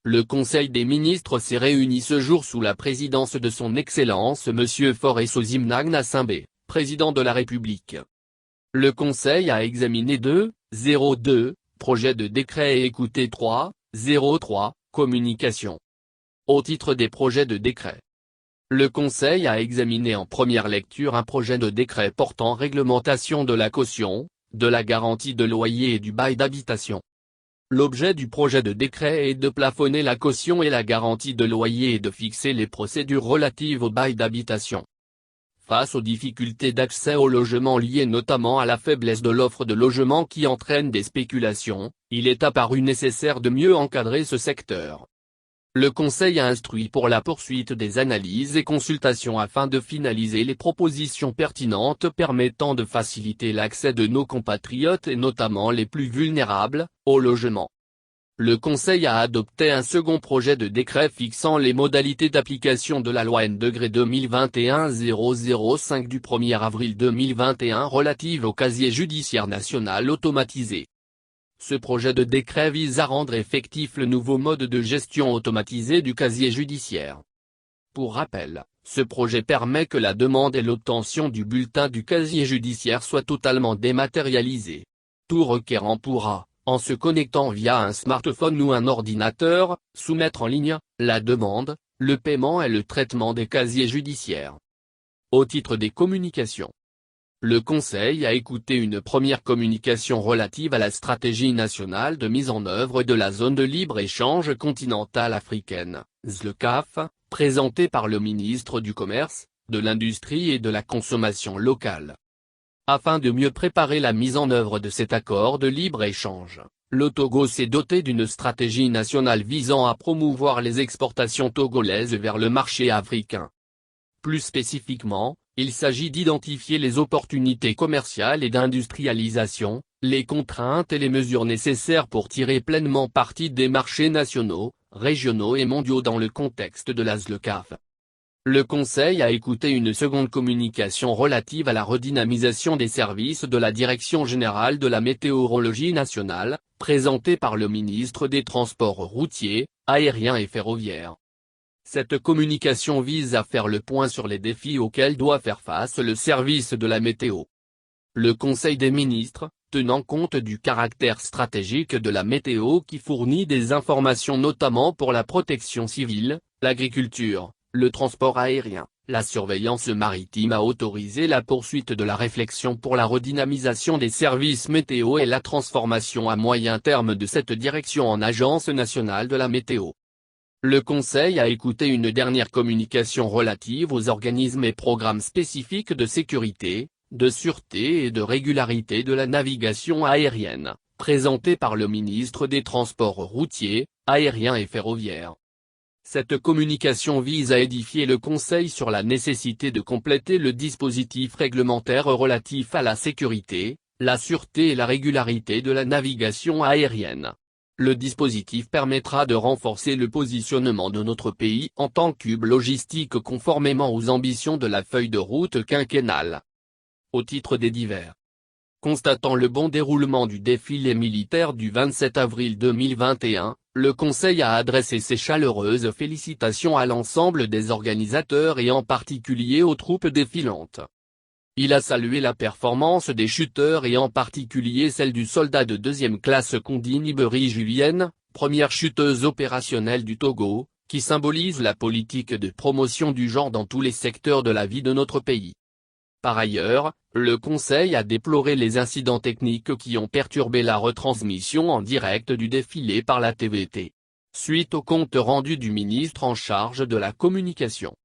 Le Conseil des ministres s'est réuni ce jour sous la présidence de son Excellence M. Faure Sozimna Gnassingbé, président de la République. Le Conseil a examiné 2.02 projets de décret et écouté 3.03 communications. Au titre des projets de décret, le Conseil a examiné en première lecture un projet de décret portant réglementation de la caution, de la garantie de loyer et du bail d'habitation. L'objet du projet de décret est de plafonner la caution et la garantie de loyer et de fixer les procédures relatives au bail d'habitation. Face aux difficultés d'accès au logement liées notamment à la faiblesse de l'offre de logement qui entraîne des spéculations, il est apparu nécessaire de mieux encadrer ce secteur. Le Conseil a instruit pour la poursuite des analyses et consultations afin de finaliser les propositions pertinentes permettant de faciliter l'accès de nos compatriotes et notamment les plus vulnérables, au logement. Le Conseil a adopté un second projet de décret fixant les modalités d'application de la loi N-2021-005 du 1er avril 2021 relative au casier judiciaire national automatisé. Ce projet de décret vise à rendre effectif le nouveau mode de gestion automatisé du casier judiciaire. Pour rappel, ce projet permet que la demande et l'obtention du bulletin du casier judiciaire soient totalement dématérialisées. Tout requérant pourra, en se connectant via un smartphone ou un ordinateur, soumettre en ligne la demande, le paiement et le traitement des casiers judiciaires. Au titre des communications, le Conseil a écouté une première communication relative à la stratégie nationale de mise en œuvre de la zone de libre-échange continentale africaine, ZLECAf, présentée par le ministre du Commerce, de l'Industrie et de la Consommation locale. Afin de mieux préparer la mise en œuvre de cet accord de libre-échange, le Togo s'est doté d'une stratégie nationale visant à promouvoir les exportations togolaises vers le marché africain. Plus spécifiquement, il s'agit d'identifier les opportunités commerciales et d'industrialisation, les contraintes et les mesures nécessaires pour tirer pleinement parti des marchés nationaux, régionaux et mondiaux dans le contexte de la ZLECAf. Le Conseil a écouté une seconde communication relative à la redynamisation des services de la Direction générale de la météorologie nationale, présentée par le ministre des Transports routiers, aériens et ferroviaires. Cette communication vise à faire le point sur les défis auxquels doit faire face le service de la météo. Le Conseil des ministres, tenant compte du caractère stratégique de la météo qui fournit des informations notamment pour la protection civile, l'agriculture, le transport aérien, la surveillance maritime, a autorisé la poursuite de la réflexion pour la redynamisation des services météo et la transformation à moyen terme de cette direction en Agence nationale de la météo. Le Conseil a écouté une dernière communication relative aux organismes et programmes spécifiques de sécurité, de sûreté et de régularité de la navigation aérienne, présentée par le ministre des Transports routiers, aériens et ferroviaires. Cette communication vise à édifier le Conseil sur la nécessité de compléter le dispositif réglementaire relatif à la sécurité, la sûreté et la régularité de la navigation aérienne. Le dispositif permettra de renforcer le positionnement de notre pays en tant qu'hub logistique conformément aux ambitions de la feuille de route quinquennale. Au titre des divers. Constatant le bon déroulement du défilé militaire du 27 avril 2021, le Conseil a adressé ses chaleureuses félicitations à l'ensemble des organisateurs et en particulier aux troupes défilantes. Il a salué la performance des chuteurs et en particulier celle du soldat de deuxième classe Kondini Beri Julienne, première chuteuse opérationnelle du Togo, qui symbolise la politique de promotion du genre dans tous les secteurs de la vie de notre pays. Par ailleurs, le Conseil a déploré les incidents techniques qui ont perturbé la retransmission en direct du défilé par la TVT. Suite au compte rendu du ministre en charge de la communication.